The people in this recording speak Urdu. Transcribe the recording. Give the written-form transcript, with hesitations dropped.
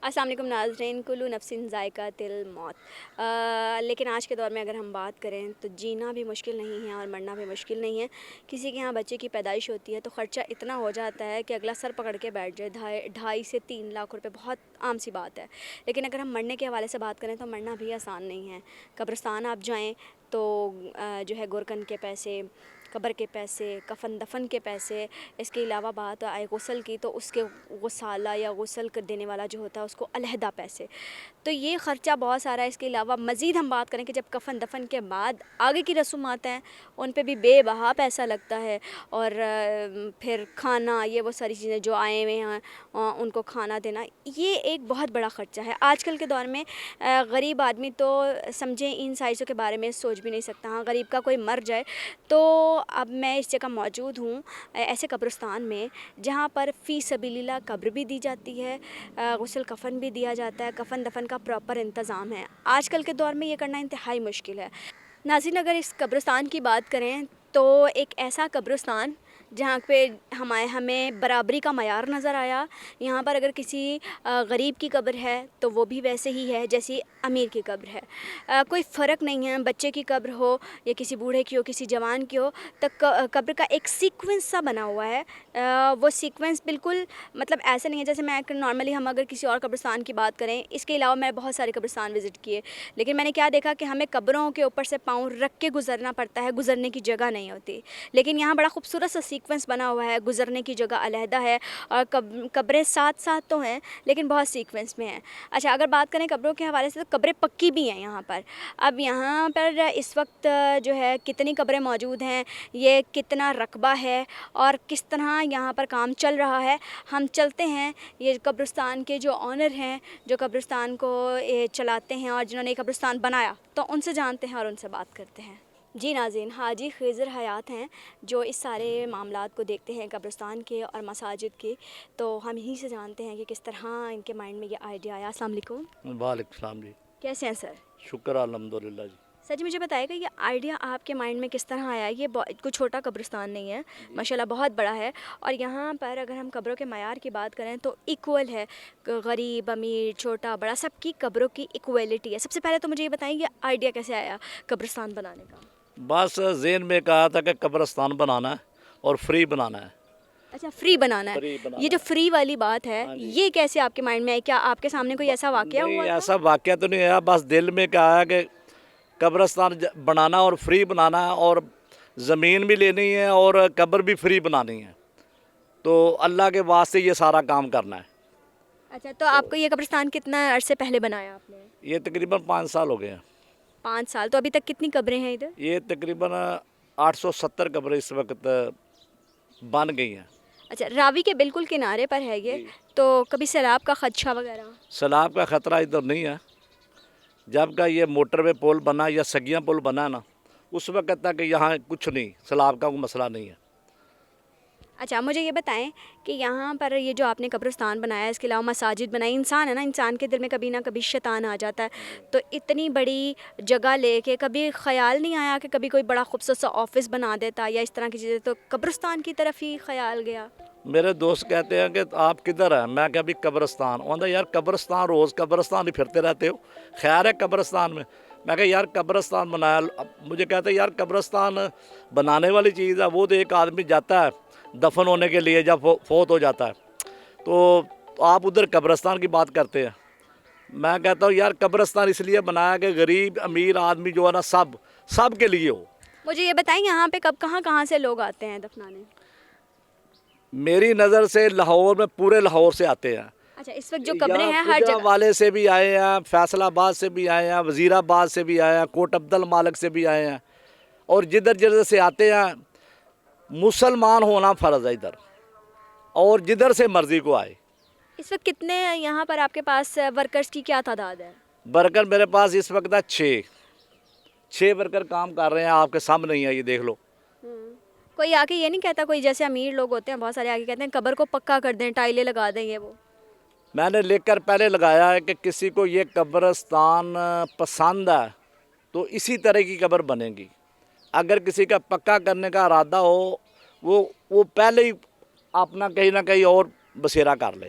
السلام علیکم ناظرین، کلو نفسن ذائقۃ الموت۔ لیکن آج کے دور میں اگر ہم بات کریں تو جینا بھی مشکل نہیں ہے اور مرنا بھی مشکل نہیں ہے۔ کسی کے یہاں بچے کی پیدائش ہوتی ہے تو خرچہ اتنا ہو جاتا ہے کہ اگلا سر پکڑ کے بیٹھ جائے، 2.5 سے 3 لاکھ روپے بہت عام سی بات ہے۔ لیکن اگر ہم مرنے کے حوالے سے بات کریں تو مرنا بھی آسان نہیں ہے۔ قبرستان آپ جائیں تو جو ہے گورکن کے پیسے، قبر کے پیسے، کفن دفن کے پیسے، اس کے علاوہ بات آئے غسل کی تو اس کے غسالہ یا غسل کر دینے والا جو ہوتا ہے اس کو علیحدہ پیسے، تو یہ خرچہ بہت سارا ہے۔ اس کے علاوہ مزید ہم بات کریں کہ جب کفن دفن کے بعد آگے کی رسومات ہیں ان پہ بھی بے بہا پیسہ لگتا ہے، اور پھر کھانا، یہ وہ ساری چیزیں جو آئے ہوئے ہیں ان کو کھانا دینا، یہ ایک بہت بڑا خرچہ ہے آج کل کے دور میں۔ غریب آدمی تو سمجھیں ان سائزوں کے بارے میں سوچ بھی نہیں سکتا۔ ہاں، غریب کا کوئی مر جائے تو اب میں اس جگہ موجود ہوں ایسے قبرستان میں جہاں پر فی سبیل اللہ قبر بھی دی جاتی ہے، غسل کفن بھی دیا جاتا ہے، کفن دفن کا پراپر انتظام ہے۔ آج کل کے دور میں یہ کرنا انتہائی مشکل ہے۔ ناظرین، اگر اس قبرستان کی بات کریں تو ایک ایسا قبرستان جہاں پہ ہمیں برابری کا معیار نظر آیا۔ یہاں پر اگر کسی غریب کی قبر ہے تو وہ بھی ویسے ہی ہے جیسی امیر کی قبر ہے، کوئی فرق نہیں ہے۔ بچے کی قبر ہو یا کسی بوڑھے کی ہو، کسی جوان کی ہو، تو قبر کا ایک سیکوینس سا بنا ہوا ہے۔ وہ سیکوینس بالکل مطلب ایسے نہیں ہے جیسے میں نارملی ہم اگر کسی اور قبرستان کی بات کریں۔ اس کے علاوہ میں بہت سارے قبرستان وزٹ کیے، لیکن میں نے کیا دیکھا کہ ہمیں قبروں کے اوپر سے پاؤں رکھ کے گزرنا پڑتا ہے، گزرنے کی جگہ نہیں ہوتی۔ لیکن یہاں بڑا خوبصورت سا سیکوینس بنا ہوا ہے، گزرنے کی جگہ علیحدہ ہے، اور قبریں ساتھ ساتھ تو ہیں لیکن بہت سیکوینس میں ہیں۔ اچھا، اگر بات کریں قبروں کے حوالے سے تو قبریں پکی بھی ہیں یہاں پر۔ اب یہاں پر اس وقت جو ہے کتنی قبریں موجود ہیں، یہ کتنا رقبہ ہے اور کس طرح یہاں پر کام چل رہا ہے، ہم چلتے ہیں۔ یہ قبرستان کے جو آنر ہیں، جو قبرستان کو چلاتے ہیں اور جنہوں نے قبرستان بنایا، تو ان سے جانتے ہیں اور ان سے بات کرتے ہیں۔ جی ناظرین، حاجی خضر حیات ہیں جو اس سارے معاملات کو دیکھتے ہیں قبرستان کے اور مساجد کے، تو ہم ہی سے جانتے ہیں کہ کس طرح ان کے مائنڈ میں یہ آئیڈیا آیا۔ السلام علیکم۔ وعلیکم السلام جی۔ کیسے ہیں سر؟ شکر الحمدللہ جی۔ سر جی، مجھے بتائے گا یہ آئیڈیا آپ کے مائنڈ میں کس طرح آیا؟ یہ کوئی چھوٹا قبرستان نہیں ہے، ماشاءاللہ بہت بڑا ہے، اور یہاں پر اگر ہم قبروں کے معیار کی بات کریں تو ایکول ہے، غریب امیر چھوٹا بڑا سب کی قبروں کی ایکویلٹی ہے۔ سب سے پہلے تو مجھے یہ بتائیں یہ آئیڈیا کیسے آیا قبرستان بنانے کا؟ بس ذہن میں کہا تھا کہ قبرستان بنانا ہے اور فری بنانا ہے۔ اچھا، فری بنانا ہے۔ فری بنانا یہ جو فری والی بات ہے یہ کیسے آپ کے مائنڈ میں آئی؟ کیا آپ کے سامنے کوئی ایسا واقعہ ہوا نہیں، تھا؟ ایسا واقعہ تو نہیں ہے، بس دل میں کہا ہے کہ قبرستان بنانا اور فری بنانا ہے، اور زمین بھی لینی ہے اور قبر بھی فری بنانی ہے، تو اللہ کے واسطے یہ سارا کام کرنا ہے۔ اچھا، تو آپ کو یہ قبرستان کتنا عرصے پہلے بنایا آپ نے؟ یہ تقریباً 5 سال ہو گئے ہیں۔ 5 سال؟ تو ابھی تک کتنی قبریں ہیں ادھر؟ یہ تقریباً 870 قبریں اس وقت بن گئی ہیں۔ اچھا، راوی کے بالکل کنارے پر ہے یہ، تو کبھی سیلاب کا خدشہ وغیرہ؟ سیلاب کا خطرہ ادھر نہیں ہے۔ جب کا یہ موٹر وے پول بنا یا سگیاں پول بنا نا، اس وقت تک یہاں کچھ نہیں، سیلاب کا کوئی مسئلہ نہیں ہے۔ اچھا، مجھے یہ بتائیں کہ یہاں پر یہ جو آپ نے قبرستان بنایا ہے، اس کے علاوہ مساجد بنائی، انسان ہے نا، انسان کے دل میں کبھی نہ کبھی شیطان آ جاتا ہے، تو اتنی بڑی جگہ لے کے کبھی خیال نہیں آیا کہ کبھی کوئی بڑا خوبصورت سا آفس بنا دیتا یا اس طرح کی چیزیں؟ تو قبرستان کی طرف ہی خیال گیا؟ میرے دوست کہتے ہیں کہ آپ کدھر ہیں؟ میں کہ ابھی قبرستان۔ وہ یار قبرستان روز قبرستان ہی پھرتے رہتے ہو، خیر ہے قبرستان میں کہ یار قبرستان بنایا۔ مجھے کہتے ہیں یار قبرستان بنانے والی چیز ہے، وہ تو ایک آدمی جاتا ہے دفن ہونے کے لیے جب فوت ہو جاتا ہے، تو آپ ادھر قبرستان کی بات کرتے ہیں۔ میں کہتا ہوں یار قبرستان اس لیے بنایا کہ غریب امیر آدمی جو ہے نا سب کے لیے ہو۔ مجھے یہ بتائیں یہاں پہ کہاں سے لوگ آتے ہیں دفنانے؟ میری نظر سے لاہور میں پورے لاہور سے آتے ہیں۔ اچھا، اس وقت جو قبریں ہیں ہر گجرا جگہ؟ والے سے بھی آئے ہیں، فیصل آباد سے بھی آئے ہیں، وزیر آباد سے بھی آئے ہیں، کوٹ عبد المالک سے بھی آئے ہیں، اور جدھر سے آتے ہیں مسلمان ہونا فرض ہے ادھر، اور جدھر سے مرضی کو آئے۔ اس وقت کتنے یہاں پر آپ کے پاس ورکرز کی کیا تعداد ہے؟ ورکر میرے پاس اس وقت ہے 6 ورکر کام کر رہے ہیں، آپ کے سامنے ہی ہے، یہ دیکھ لو۔ کوئی آ کے یہ نہیں کہتا، کوئی جیسے امیر لوگ ہوتے ہیں بہت سارے آ کے کہتے ہیں قبر کو پکا کر دیں، ٹائلیں لگا دیں، یہ وہ؟ میں نے لکھ کر پہلے لگایا ہے کہ کسی کو یہ قبرستان پسند ہے تو اسی طرح کی قبر بنے گی۔ اگر کسی کا پکا کرنے کا ارادہ ہو وہ پہلے ہی اپنا کہیں نہ کہیں اور بسیرا کر لے۔